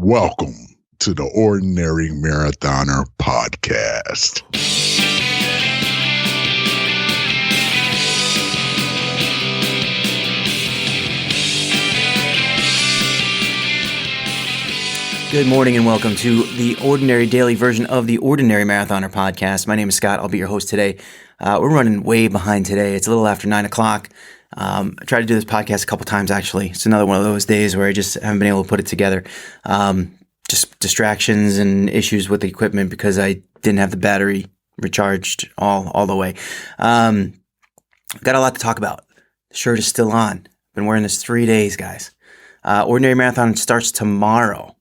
Welcome to the Ordinary Marathoner podcast. Good morning and welcome to the ordinary daily version of the Ordinary Marathoner podcast. My name is Scott. I'll be your host today. We're running way behind today. It's a little after 9 o'clock. I tried to do this podcast a couple times, actually. It's another one of those days where I just haven't been able to put it together. Just distractions and issues with the equipment because I didn't have the battery recharged all the way. Got a lot to talk about. The shirt is still on. Been wearing this 3 days, guys. Ordinary Marathon starts tomorrow.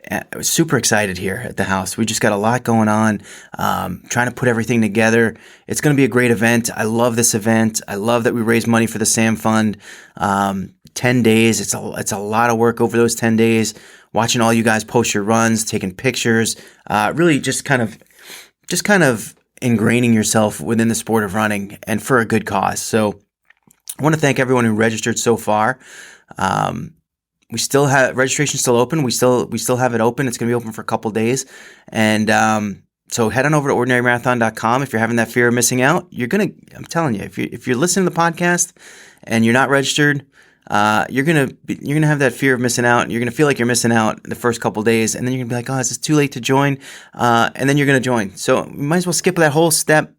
I was super excited here at the house. We just got a lot going on, trying to put everything together. It's going to be a great event. I love this event. I love that we raise money for the SAM Fund. 10 days. It's a lot of work over those 10 days. Watching all you guys post your runs, taking pictures, really just kind of ingraining yourself within the sport of running and for a good cause. So I want to thank everyone who registered so far. We still have registration still open. We still have it open. It's going to be open for a couple days. And so head on over to ordinarymarathon.com. If you're having that fear of missing out, I'm telling you, if you're listening to the podcast and you're not registered, you're going to have that fear of missing out. You're going to feel like you're missing out the first couple days, and then you're going to be like, "Oh, is this too late to join?" And then you're going to join. So you might as well skip that whole step.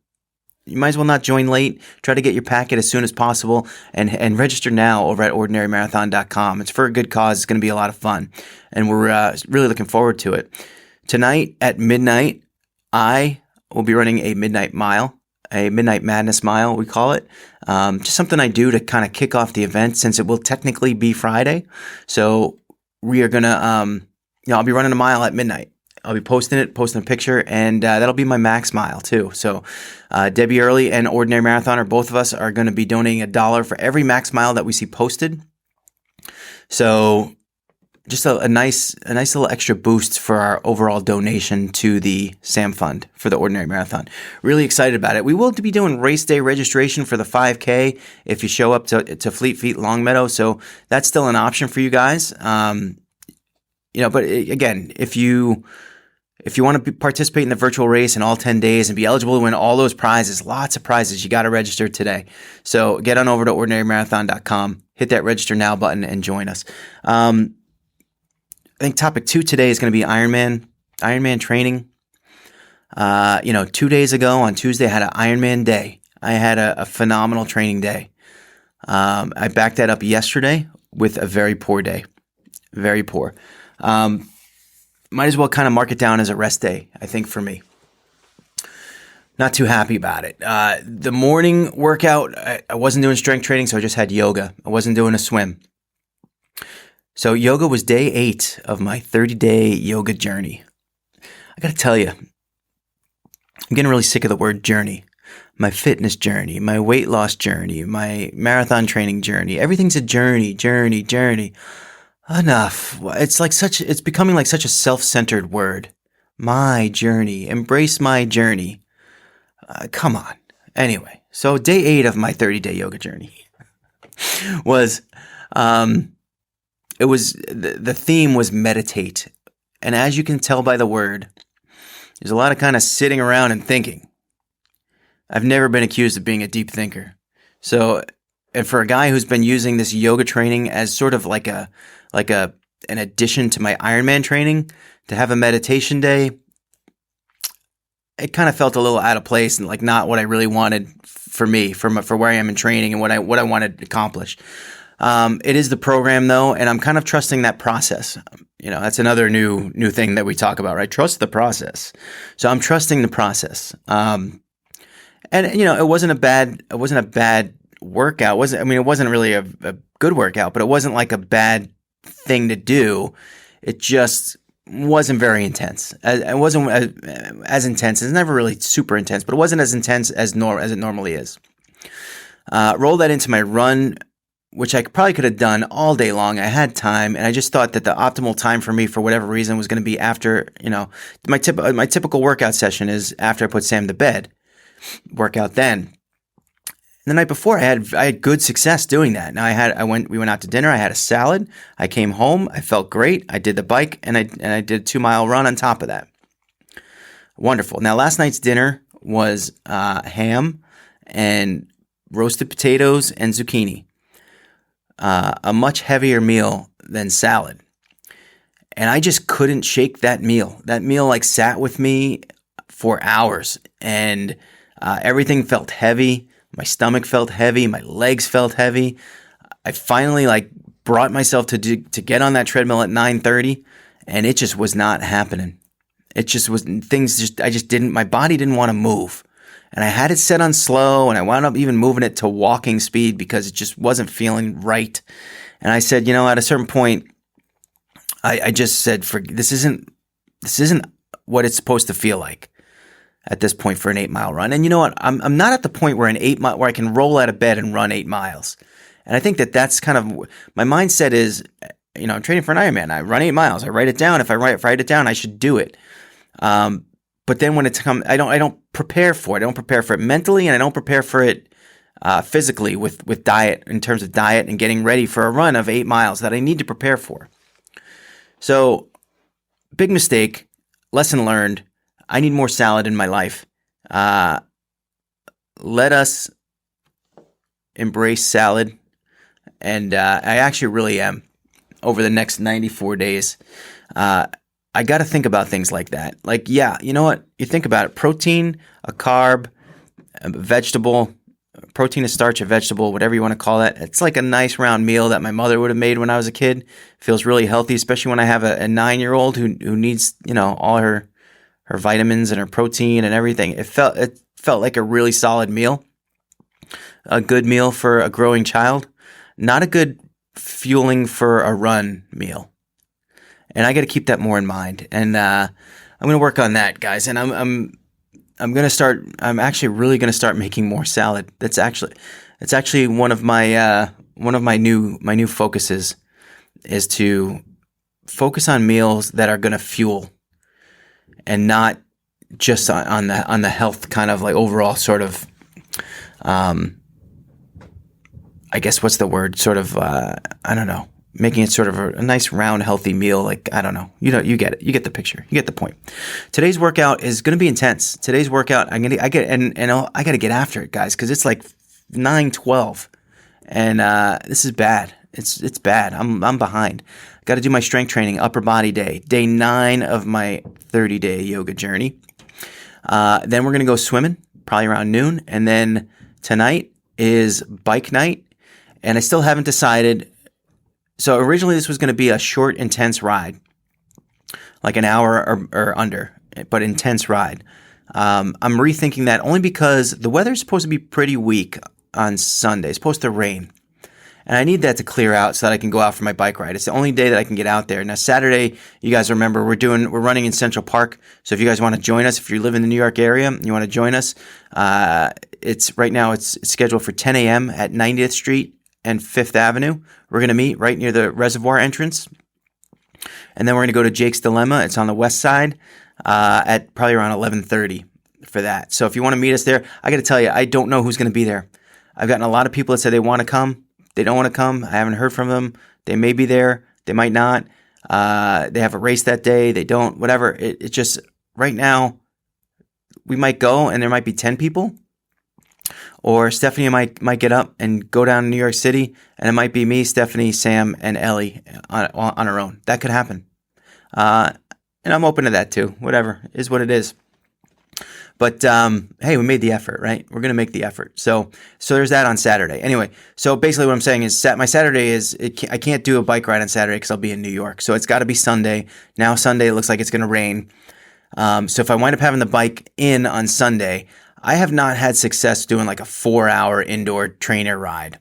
You might as well not join late. Try to get your packet as soon as possible and register now over at ordinarymarathon.com. It's for a good cause. It's going to be a lot of fun, and we're really looking forward to it. Tonight at midnight, I will be running a midnight mile, a midnight madness mile, we call it. Just something I do to kind of kick off the event since it will technically be Friday. So we are going to, I'll be running a mile at midnight. I'll be posting a picture, and that'll be my max mile too. So Debbie Early and Ordinary Marathoner, both of us are going to be donating $1 for every max mile that we see posted. So just a nice little extra boost for our overall donation to the SAM Fund for the Ordinary Marathon. Really excited about it. We will be doing race day registration for the 5K if you show up to Fleet Feet Longmeadow. So that's still an option for you guys. But again, if you want to participate in the virtual race in all 10 days and be eligible to win all those prizes, lots of prizes, you got to register today. So get on over to ordinarymarathon.com, hit that register now button, and join us. I think topic 2 today is going to be Ironman training. 2 days ago on Tuesday, I had an Ironman day. I had a phenomenal training day. I backed that up yesterday with a very poor day. Very poor. Might as well kind of mark it down as a rest day, I think, for me. Not too happy about it. The morning workout, I wasn't doing strength training, so I just had yoga. I wasn't doing a swim. So yoga was day 8 of my 30-day yoga journey. I got to tell you, I'm getting really sick of the word journey. My fitness journey, my weight loss journey, my marathon training journey. Everything's a journey. Enough. It's becoming like such a self-centered word. My journey. Embrace my journey. Come on. Anyway, so day 8 of my 30-day yoga journey was, the theme was meditate. And as you can tell by the word, there's a lot of kind of sitting around and thinking. I've never been accused of being a deep thinker. So, and for a guy who's been using this yoga training as sort of like an addition to my Ironman training, to have a meditation day, it kind of felt a little out of place and like not what I really wanted for me, for where I am in training and what I wanted to accomplish. It is the program though, and I'm kind of trusting that process. That's another new thing that we talk about, right? Trust the process. So I'm trusting the process. And it wasn't a bad workout. It wasn't really a good workout, but it wasn't like a bad thing to do. It just wasn't very intense. It wasn't as intense. It's never really super intense, but it wasn't as intense as it normally is. Roll that into my run, which I probably could have done all day long. I had time, and I just thought that the optimal time for me, for whatever reason, was going to be after, my typical workout session is after I put Sam to bed. Workout then. The night before, I had good success doing that. Now we went out to dinner. I had a salad. I came home. I felt great. I did the bike, and I did a 2-mile run on top of that. Wonderful. Now, last night's dinner was ham and roasted potatoes and zucchini. A much heavier meal than salad. And I just couldn't shake that meal. That meal like sat with me for hours, and everything felt heavy. My stomach felt heavy. My legs felt heavy. I finally brought myself to get on that treadmill at 9:30, and it just was not happening. It just was my body didn't want to move. And I had it set on slow, and I wound up even moving it to walking speed because it just wasn't feeling right. And I said, at a certain point, I just said, this isn't what it's supposed to feel like at this point for an 8-mile run. And you know what? I'm not at the point where where I can roll out of bed and run 8 miles. And I think that's kind of my mindset is, I'm training for an Ironman. I run 8 miles. I write it down. If I write it down, I should do it. But then when it's come, I don't prepare for it. I don't prepare for it mentally, and I don't prepare for it physically with diet, in terms of diet and getting ready for a run of 8 miles that I need to prepare for. So, big mistake, lesson learned. I need more salad in my life. Let us embrace salad, and I actually really am over the next 94 days. I got to think about things like that. You know what? You think about it. Protein, a carb, a vegetable, protein, a starch, a vegetable, whatever you want to call it. It's like a nice round meal that my mother would have made when I was a kid. Feels really healthy, especially when I have a 9-year-old who needs, all her vitamins and her protein and everything. It felt like a really solid meal. A good meal for a growing child. Not a good fueling for a run meal. And I got to keep that more in mind. And I'm going to work on that, guys. And I'm going to start. I'm actually really going to start making more salad. It's actually one of my new focuses is to focus on meals that are going to fuel, and not just on the health kind of overall sort of. I guess what's the word? Sort of. I don't know. Making it sort of a nice, round, healthy meal. I don't know. You get it. You get the picture. You get the point. Today's workout is going to be intense. Today's workout, I got to get after it, guys, because it's 9:12, and this is bad. It's bad. I'm behind. Got to do my strength training, upper body day 9 of my 30-day yoga journey. Then we're going to go swimming, probably around noon, and then tonight is bike night, and I still haven't decided. So originally this was going to be a short, intense ride, like an hour or under, but intense ride. I'm rethinking that only because the weather is supposed to be pretty weak on Sunday. It's supposed to rain. And I need that to clear out so that I can go out for my bike ride. It's the only day that I can get out there. Now, Saturday, you guys remember, we're running in Central Park. So if you guys want to join us, if you live in the New York area and you want to join us, it's scheduled for 10 a.m. at 90th Street and 5th Avenue. We're going to meet right near the reservoir entrance. And then we're going to go to Jake's Dilemma. It's on the west side at probably around 11:30 for that. So if you want to meet us there, I got to tell you, I don't know who's going to be there. I've gotten a lot of people that say they want to come. They don't want to come. I haven't heard from them. They may be there. They might not. They have a race that day. They don't. Whatever. It just, right now, we might go and there might be 10 people. Or Stephanie might get up and go down to New York City, and it might be me, Stephanie, Sam, and Ellie on her own. That could happen. And I'm open to that too. Whatever. Is what it is. But hey, we made the effort, right? We're going to make the effort. So there's that on Saturday. Anyway, so basically what I'm saying is my Saturday is, I can't do a bike ride on Saturday because I'll be in New York. So it's got to be Sunday. Now Sunday looks like it's going to rain. So if I wind up having the bike in on Sunday, I have not had success doing like a 4-hour indoor trainer ride.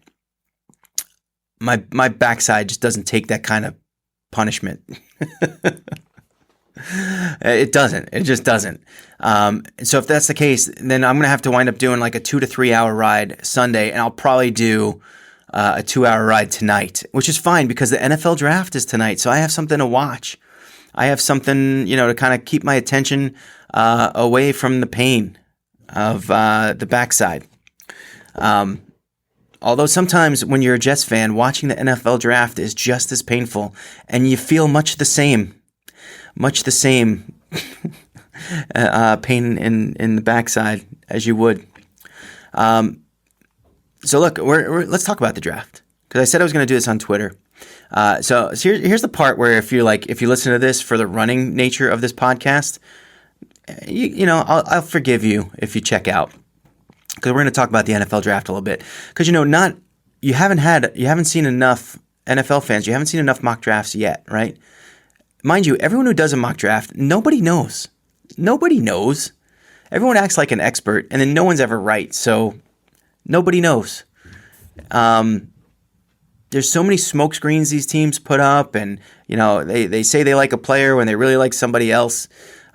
My backside just doesn't take that kind of punishment. It doesn't. It just doesn't. So if that's the case, then I'm going to have to wind up doing like a 2 to 3 hour ride Sunday, and I'll probably do a 2-hour ride tonight, which is fine because the NFL draft is tonight. So I have something to watch. I have something, to kind of keep my attention away from the pain of the backside. Although sometimes when you're a Jets fan, watching the NFL draft is just as painful, and you feel much the same pain in the backside as you would. So look, let's talk about the draft, because I said I was going to do this on Twitter. So here's the part where if you listen to this for the running nature of this podcast, I'll forgive you if you check out, because we're going to talk about the NFL draft a little bit. Because you haven't seen enough NFL fans. You haven't seen enough mock drafts yet, right? Mind you, everyone who does a mock draft, nobody knows. Nobody knows. Everyone acts like an expert, and then no one's ever right. So nobody knows. There's so many smoke screens these teams put up, and they say they like a player when they really like somebody else.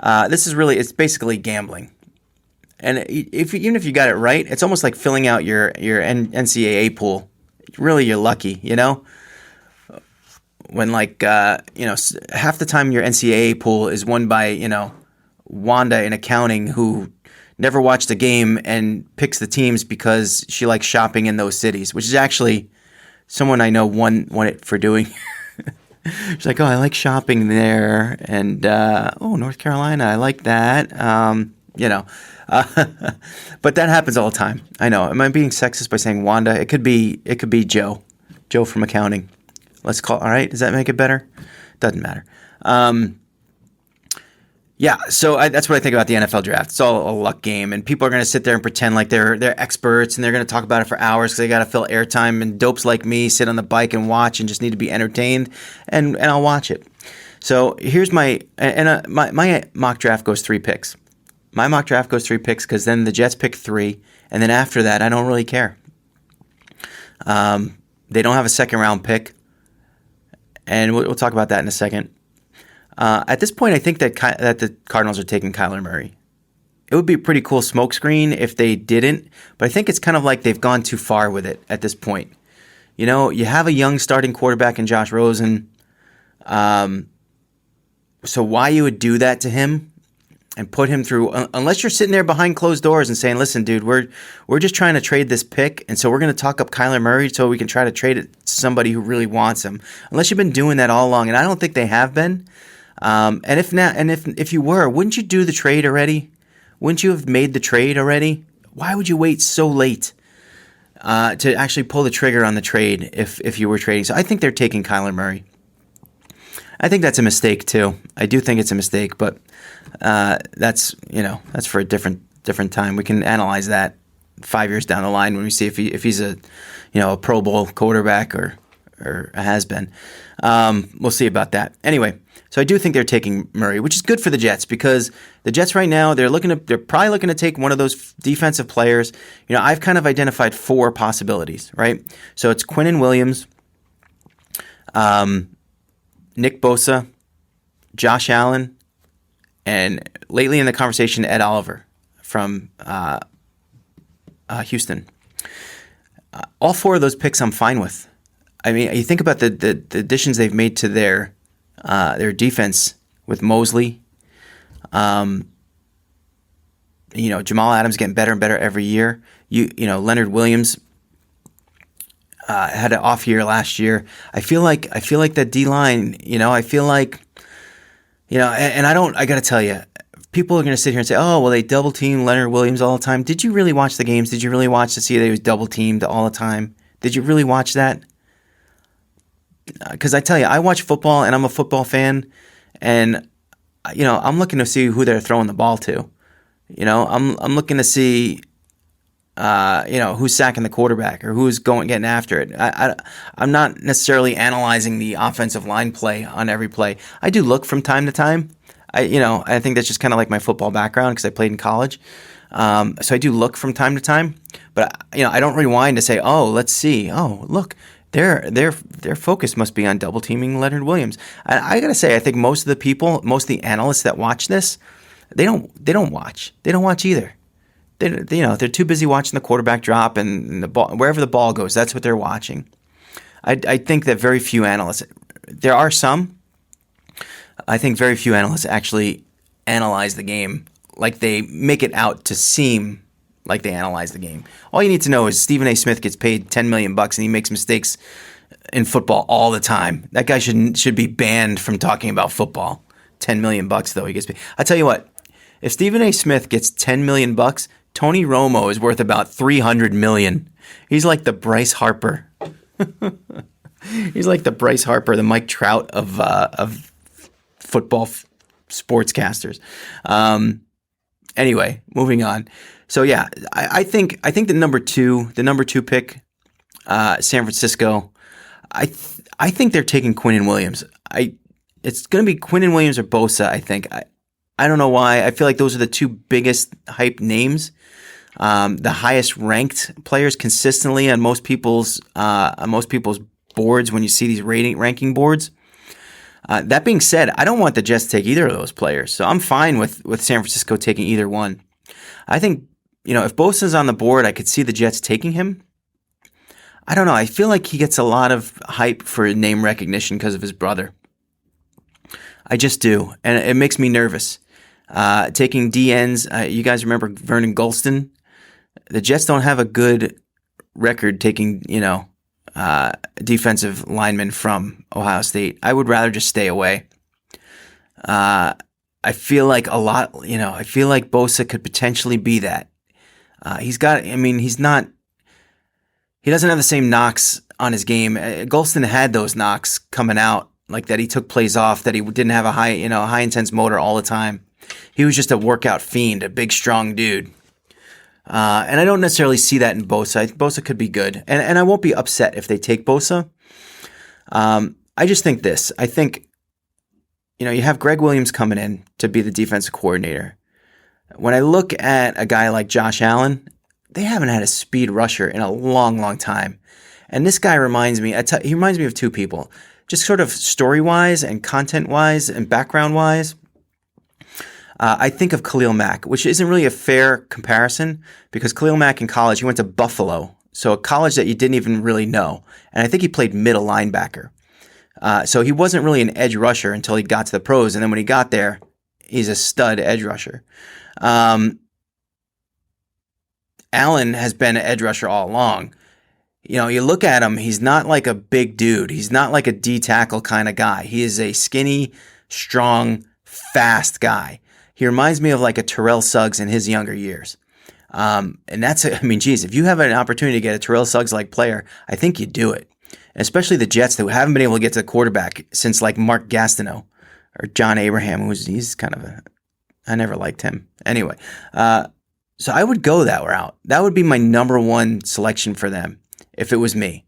It's basically gambling. And even if you got it right, it's almost like filling out your NCAA pool. Really, you're lucky, when half the time your NCAA pool is won by Wanda in accounting, who never watched a game and picks the teams because she likes shopping in those cities, which is actually someone I know won it for doing. She's like, oh, I like shopping there, and North Carolina, I like that. But that happens all the time. I know. Am I being sexist by saying Wanda? It could be Joe from accounting. Let's call. All right, does that make it better? Doesn't matter. So that's what I think about the NFL draft. It's all a luck game, and people are going to sit there and pretend like they're experts, and they're going to talk about it for hours because they got to fill airtime. And dopes like me sit on the bike and watch and just need to be entertained, and I'll watch it. So here's my mock draft goes 3 picks. My mock draft goes 3 picks because then the Jets pick 3, and then after that, I don't really care. They don't have a second-round pick, and we'll talk about that in a second. At this point, I think that the Cardinals are taking Kyler Murray. It would be a pretty cool smokescreen if they didn't, but I think it's kind of like they've gone too far with it at this point. You have a young starting quarterback in Josh Rosen, so why you would do that to him and put him through, unless you're sitting there behind closed doors and saying, listen, dude, we're just trying to trade this pick, and so we're going to talk up Kyler Murray so we can try to trade it to somebody who really wants him. Unless you've been doing that all along, and I don't think they have been. And if you were, wouldn't you do the trade already? Wouldn't you have made the trade already? Why would you wait so late to actually pull the trigger on the trade if you were trading? So I think they're taking Kyler Murray. I think that's a mistake too. I do think it's a mistake, but that's for a different time. We can analyze that 5 years down the line when we see if he's a Pro Bowl quarterback or a has-been. We'll see about that. Anyway, so I do think they're taking Murray, which is good for the Jets, because the Jets right now, they're probably looking to take one of those defensive players. I've kind of identified 4 possibilities, right? So it's Quinnen Williams, Nick Bosa, Josh Allen, and lately in the conversation, Ed Oliver from Houston. All 4 of those picks I'm fine with. I mean, you think about the additions they've made to their defense with Mosley. Jamal Adams getting better and better every year. Leonard Williams had an off year last year. I feel like that D line. I feel like, and I got to tell you, people are going to sit here and say, oh, well, they double team Leonard Williams all the time. Did you really watch the games? Did you really watch to see that he was double teamed all the time? Did you really watch that? Because I tell you, I watch football and I'm a football fan, and I'm looking to see who they're throwing the ball to. I'm looking to see who's sacking the quarterback or who's getting after it. I'm not necessarily analyzing the offensive line play on every play. I do look from time to time. I think that's just kind of like my football background because I played in college. So I do look from time to time, but I don't rewind to say, oh, let's see. Oh, look. Their focus must be on double teaming Leonard Williams. I gotta say, I think most of the analysts that watch this, they don't watch. They don't watch either. They're too busy watching the quarterback drop and the ball, wherever the ball goes. That's what they're watching. I think that very few analysts. There are some. I think very few analysts actually analyze the game like they make it out to seem like they analyze the game. All you need to know is Stephen A. Smith gets paid $10 million and he makes mistakes in football all the time. That guy should be banned from talking about football. $10 million though he gets paid. I tell you what, if Stephen A. Smith gets $10 million, Tony Romo is worth about $300 million. He's like the Bryce Harper. He's like the Bryce Harper, the Mike Trout of football sportscasters. Anyway, moving on. So yeah, I think the number two pick, San Francisco. I think they're taking Quinnen Williams. It's going to be Quinnen Williams or Bosa. I think. I don't know why. I feel like those are the two biggest hype names, the highest ranked players consistently on most people's boards when you see these ranking boards. That being said, I don't want the Jets to take either of those players, so I'm fine with San Francisco taking either one. I think, if Bosa's on the board, I could see the Jets taking him. I don't know. I feel like he gets a lot of hype for name recognition because of his brother. I just do, and it makes me nervous. Taking DNs, you guys remember Vernon Gholston? The Jets don't have a good record taking, defensive linemen from Ohio State. I would rather just stay away. I feel like I feel like Bosa could potentially be that. He doesn't have the same knocks on his game. Gholston had those knocks coming out, like that he took plays off, that he didn't have a high intense motor all the time. He was just a workout fiend, a big, strong dude. And I don't necessarily see that in Bosa. Bosa could be good. And I won't be upset if they take Bosa. I just think this. I think, you have Greg Williams coming in to be the defensive coordinator. When I look at a guy like Josh Allen, they haven't had a speed rusher in a long, long time. And this guy reminds me, he reminds me of two people. Just sort of story-wise and content-wise and background-wise. I think of Khalil Mack, which isn't really a fair comparison because Khalil Mack in college, he went to Buffalo, so a college that you didn't even really know. And I think he played middle linebacker. So he wasn't really an edge rusher until he got to the pros. And then when he got there, he's a stud edge rusher. Allen has been an edge rusher all along. You look at him, he's not like a big dude. He's not like a D tackle kind of guy. He is a skinny, strong, fast guy. He reminds me of like a Terrell Suggs in his younger years. And that's, if you have an opportunity to get a Terrell Suggs-like player, I think you do it. And especially the Jets that haven't been able to get to the quarterback since like Mark Gastineau or John Abraham, he's kind of I never liked him. Anyway, so I would go that route. That would be my number one selection for them if it was me.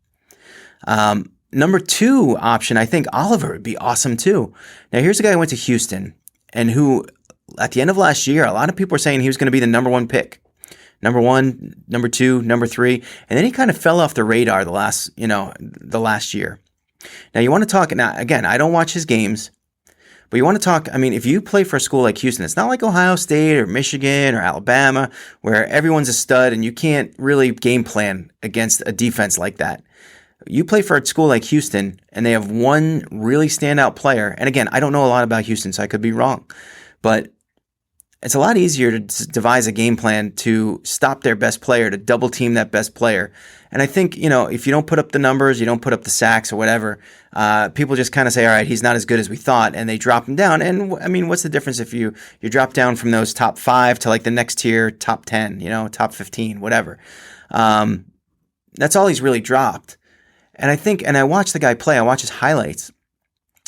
Number two option, I think Oliver would be awesome too. Now here's a guy who went to Houston and who at the end of last year, a lot of people were saying he was going to be the number one pick. Number one, number two, number three. And then he kind of fell off the radar the last year. Now you want to talk, now again, I don't watch his games, but you want to talk, if you play for a school like Houston, it's not like Ohio State or Michigan or Alabama where everyone's a stud and you can't really game plan against a defense like that. You play for a school like Houston and they have one really standout player. And again, I don't know a lot about Houston, so I could be wrong, but it's a lot easier to devise a game plan to stop their best player, to double team that best player. And I think, if you don't put up the numbers, you don't put up the sacks or whatever, people just kind of say, all right, he's not as good as we thought, and they drop him down. And what's the difference if you drop down from those top 5 to like the next tier, top 10, top 15, whatever. That's all he's really dropped. And I watch the guy play, I watch his highlights,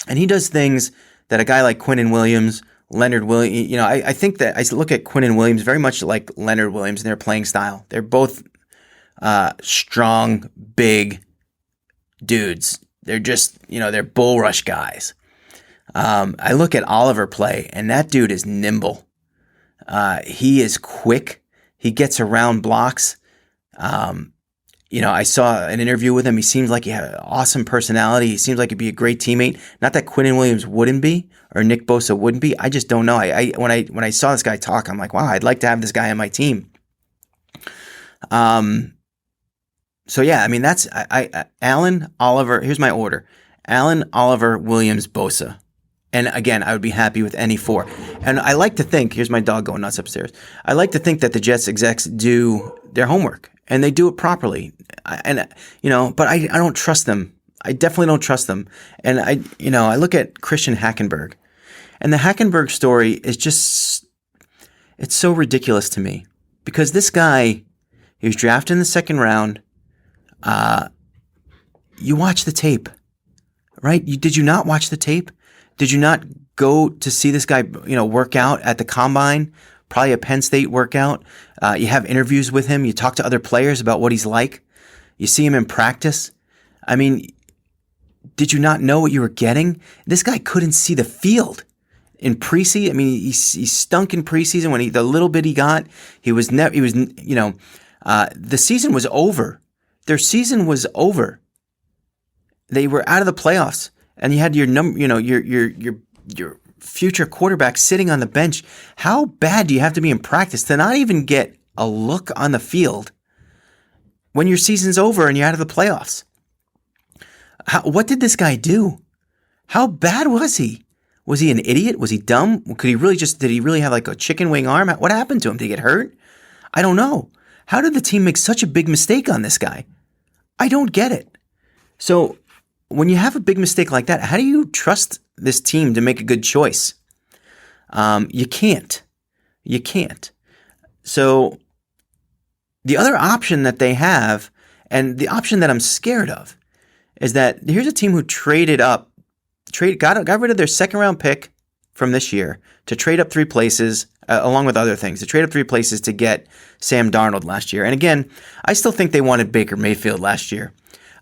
and he does things that a guy like Quinnen Williams, Leonard Williams, I think that I look at Quinnen Williams very much like Leonard Williams in their playing style. They're both strong, big dudes. They're just, they're bull rush guys. I look at Oliver play, and that dude is nimble. He is quick. He gets around blocks. I saw an interview with him. He seems like he had an awesome personality. He seems like he'd be a great teammate. Not that Quinnen Williams wouldn't be, or Nick Bosa wouldn't be. I just don't know. When I saw this guy talk, I'm like, wow, I'd like to have this guy on my team. So yeah, that's Allen, Oliver. Here's my order: Allen, Oliver, Williams, Bosa. And again, I would be happy with any 4. And I like to think, here's my dog going nuts upstairs. I like to think that the Jets execs do their homework and they do it properly. But I don't trust them. I definitely don't trust them. And I look at Christian Hackenberg, and the Hackenberg story is just, it's so ridiculous to me because this guy, he was drafted in the 2nd round. You watch the tape, right? Did you not watch the tape? Did you not go to see this guy, work out at the combine? Probably a Penn State workout. You have interviews with him. You talk to other players about what he's like. You see him in practice. I mean, did you not know what you were getting? This guy couldn't see the field in preseason. I mean, he stunk in preseason when the little bit he got. The season was over. Their season was over. They were out of the playoffs. And you had your future quarterback sitting on the bench. How bad do you have to be in practice to not even get a look on the field when your season's over and you're out of the playoffs? What did this guy do? How bad was he? Was he an idiot? Was he dumb? Did he really have like a chicken wing arm? What happened to him? Did he get hurt? I don't know. How did the team make such a big mistake on this guy? I don't get it. So, when you have a big mistake like that, how do you trust this team to make a good choice? You can't. You can't. So the other option that they have, and the option that I'm scared of, is that here's a team who traded up, got rid of their 2nd round pick from this year to trade up 3 places, along with other things, to trade up 3 places to get Sam Darnold last year. And again, I still think they wanted Baker Mayfield last year.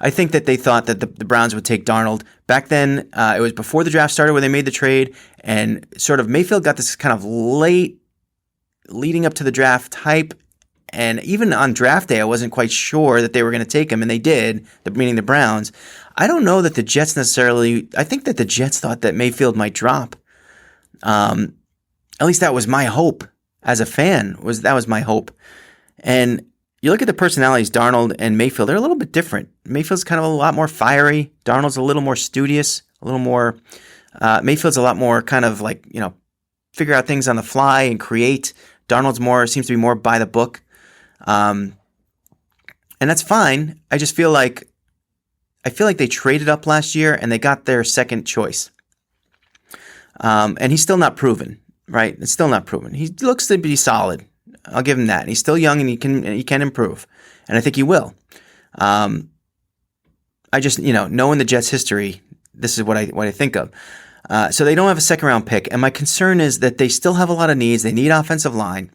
I think that they thought that the Browns would take Darnold. Back then, it was before the draft started when they made the trade, and sort of Mayfield got this kind of late, leading up to the draft hype, and even on draft day, I wasn't quite sure that they were going to take him, and they did, meaning the Browns. I don't know that the Jets necessarily, I think that the Jets thought that Mayfield might drop. At least that was my hope as a fan, that was my hope. And you look at the personalities, Darnold and Mayfield, they're a little bit different. Mayfield's kind of a lot more fiery. Darnold's a little more studious, a little more, Mayfield's a lot more kind of like, figure out things on the fly and create. Darnold's seems to be more by the book. And that's fine. I just feel like they traded up last year and they got their 2nd choice. And he's still not proven, right? It's still not proven. He looks to be solid. I'll give him that. And he's still young and he can improve. And I think he will. I just, knowing the Jets' history, this is what I think of. So they don't have a 2nd round pick. And my concern is that they still have a lot of needs. They need offensive line.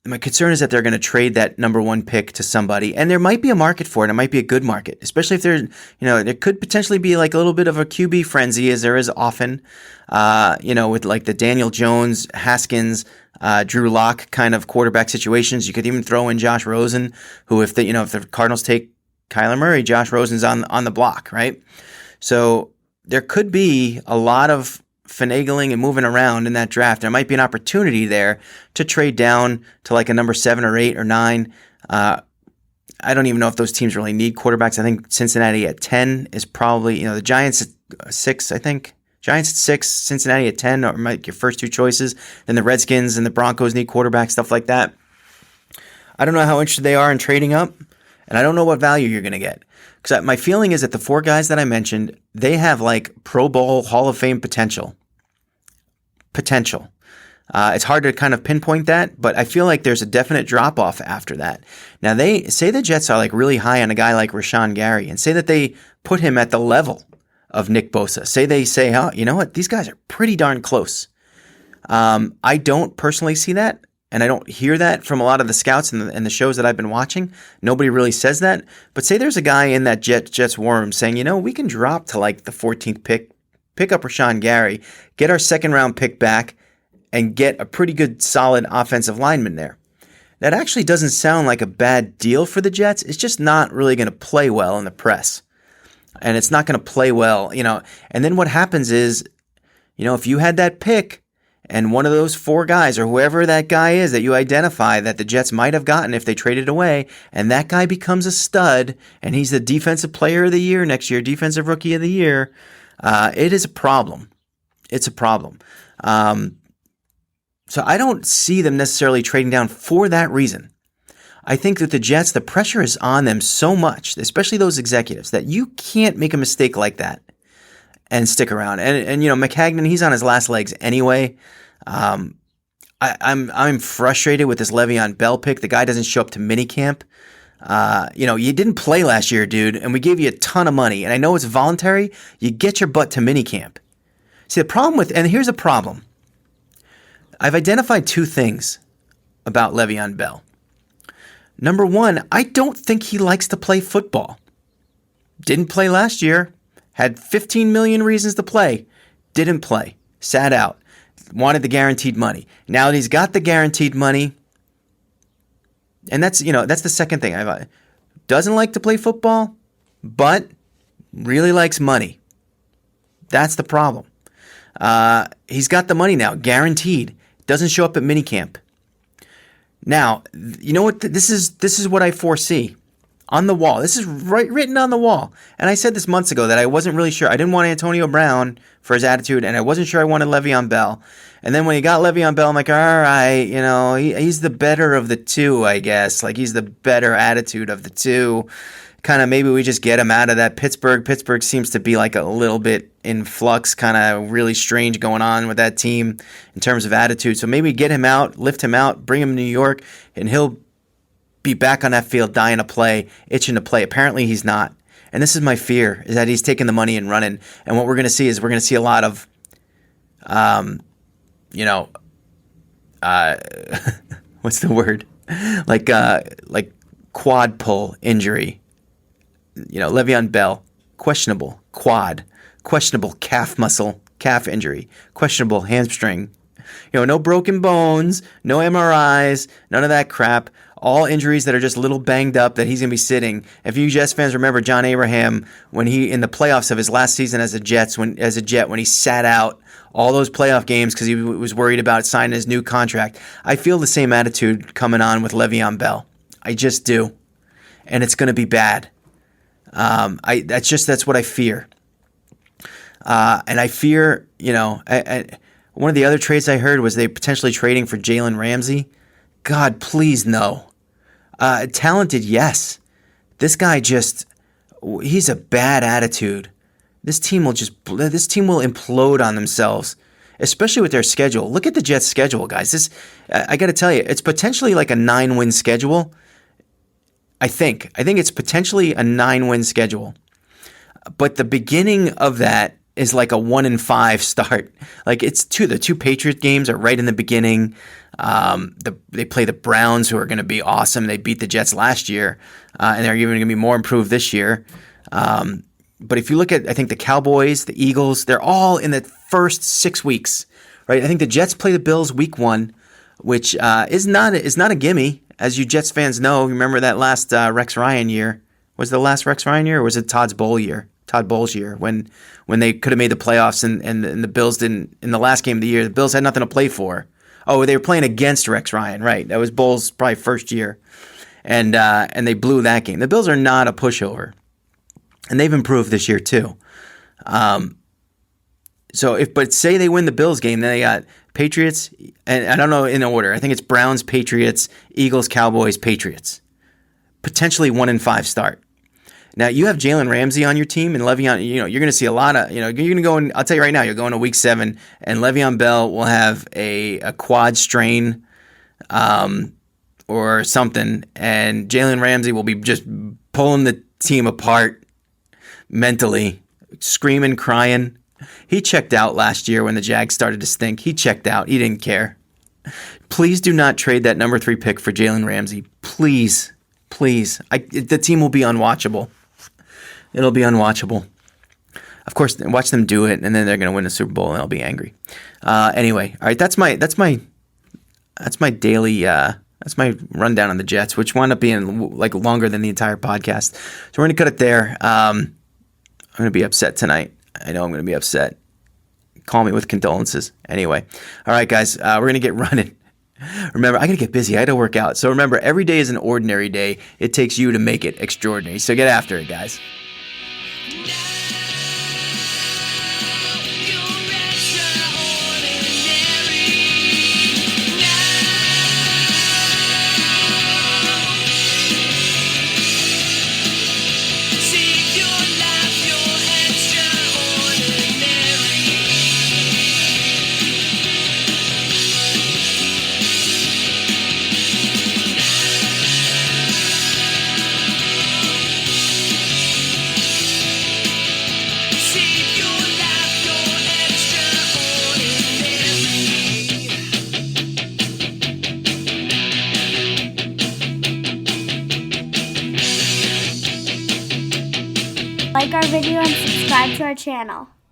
My concern is that they're going to trade that number 1 pick to somebody, and there might be a market for it. It might be a good market, especially if there could potentially be like a little bit of a QB frenzy, as there is often, with like the Daniel Jones, Haskins, Drew Lock kind of quarterback situations. You could even throw in Josh Rosen, who if the Cardinals take Kyler Murray, Josh Rosen's on the block, right? So there could be a lot of finagling and moving around in that draft. There might be an opportunity there to trade down to like a number 7 or 8 or 9. I don't even know if those teams really need quarterbacks. I think Cincinnati at 10 is probably, the Giants at 6, I think. Giants at 6, Cincinnati at 10 are like your first 2 choices. Then the Redskins and the Broncos need quarterbacks, stuff like that. I don't know how interested they are in trading up, and I don't know what value you're going to get. Because my feeling is that the 4 guys that I mentioned, they have like Pro Bowl, Hall of Fame potential. It's hard to kind of pinpoint that, but I feel like there's a definite drop-off after that. Now, they say the Jets are like really high on a guy like Rashawn Gary, and say that they put him at the level of Nick Bosa. Say, oh, you know what? These guys are pretty darn close. I don't personally see that. And I don't hear that from a lot of the scouts and the shows that I've been watching. Nobody really says that. But say there's a guy in that Jets war room saying, we can drop to like the 14th pick up Rashawn Gary, get our 2nd round pick back, and get a pretty good solid offensive lineman there. That actually doesn't sound like a bad deal for the Jets. It's just not really going to play well in the press. And it's not going to play well, And then what happens is, if you had that pick, and one of those 4 guys, or whoever that guy is that you identify that the Jets might have gotten if they traded away, and that guy becomes a stud, and he's the defensive player of the year next year, defensive rookie of the year, It is a problem. It's a problem. So I don't see them necessarily trading down for that reason. I think that the Jets, the pressure is on them so much, especially those executives, that you can't make a mistake like that and stick around. And McHagnon, he's on his last legs anyway. I'm frustrated with this Le'Veon Bell pick. The guy doesn't show up to minicamp. You didn't play last year, dude, and we gave you a ton of money. And I know it's voluntary. You get your butt to minicamp. See, the problem and here's the problem. I've identified two things about Le'Veon Bell. Number one, I don't think he likes to play football. Didn't play last year. Had 15 million reasons to play. Didn't play. Sat out. Wanted the guaranteed money. Now that he's got the guaranteed money, and that's the second thing. Doesn't like to play football, but really likes money. That's the problem. He's got the money now, guaranteed. Doesn't show up at minicamp. Now, you know what? This is what I foresee on the wall. This is written on the wall. And I said this months ago that I wasn't really sure. I didn't want Antonio Brown for his attitude, and I wasn't sure I wanted Le'Veon Bell. And then when he got Le'Veon Bell, I'm like, all right, he's the better of the two, I guess. Like, he's the better attitude of the two. Kind of maybe we just get him out of that Pittsburgh. Pittsburgh seems to be like a little bit in flux, kind of really strange going on with that team in terms of attitude. So maybe get him out, lift him out, bring him to New York, and he'll be back on that field, dying to play, itching to play. Apparently he's not. And this is my fear, is that he's taking the money and running. And what we're going to see is we're going to see a lot of, what's the word? Like quad pull injury. Le'Veon Bell, questionable quad, questionable calf injury, questionable hamstring. No broken bones, no MRIs, none of that crap. All injuries that are just a little banged up that he's going to be sitting. If you Jets fans remember John Abraham when he in the playoffs of his last season as a Jet when he sat out all those playoff games because he was worried about signing his new contract. I feel the same attitude coming on with Le'Veon Bell. I just do, and it's going to be bad. That's what I fear. And I fear, one of the other trades I heard was they potentially trading for Jalen Ramsey. God, please no. Talented, yes. This guy he's a bad attitude. This team will implode on themselves, especially with their schedule. Look at the Jets' schedule, guys. I got to tell you, it's potentially like a 9-win schedule. I think it's potentially a 9-win schedule. But the beginning of that is like a 1-5 start. Like the two Patriot games are right in the beginning. They play the Browns, who are going to be awesome. They beat the Jets last year, and they're even going to be more improved this year. But if you look at, I think the Cowboys, the Eagles, they're all in the first 6 weeks, right? I think the Jets play the Bills week 1, which is not a gimme. As you Jets fans know, remember that last Rex Ryan year? Was it the last Rex Ryan year, or was it Todd Bowles' year, when they could have made the playoffs and the Bills didn't? In the last game of the year, the Bills had nothing to play for. Oh, they were playing against Rex Ryan, right? That was Bowles' probably first year, and they blew that game. The Bills are not a pushover, and they've improved this year too. But say they win the Bills game, then they got Patriots, and I don't know in order. I think it's Browns, Patriots, Eagles, Cowboys, Patriots. Potentially 1-5 start. Now you have Jalen Ramsey on your team, and Le'Veon. You're going to see a lot of. You're going to go in. I'll tell you right now, you're going to week 7, and Le'Veon Bell will have a quad strain, or something, and Jalen Ramsey will be just pulling the team apart mentally, screaming, crying. He checked out last year when the Jags started to stink. He checked out. He didn't care. Please do not trade that number 3 pick for Jalen Ramsey. Please. The team will be unwatchable. It'll be unwatchable. Of course, watch them do it, and then they're going to win the Super Bowl, and I'll be angry. Anyway, all right, that's my daily that's my rundown on the Jets, which wound up being like longer than the entire podcast. So we're going to cut it there. I'm going to be upset tonight. I know I'm going to be upset. Call me with condolences. Anyway, all right, guys, we're going to get running. Remember, I got to get busy. I got to work out. So remember, every day is an ordinary day. It takes you to make it extraordinary. So get after it, guys. Like our video and subscribe to our channel.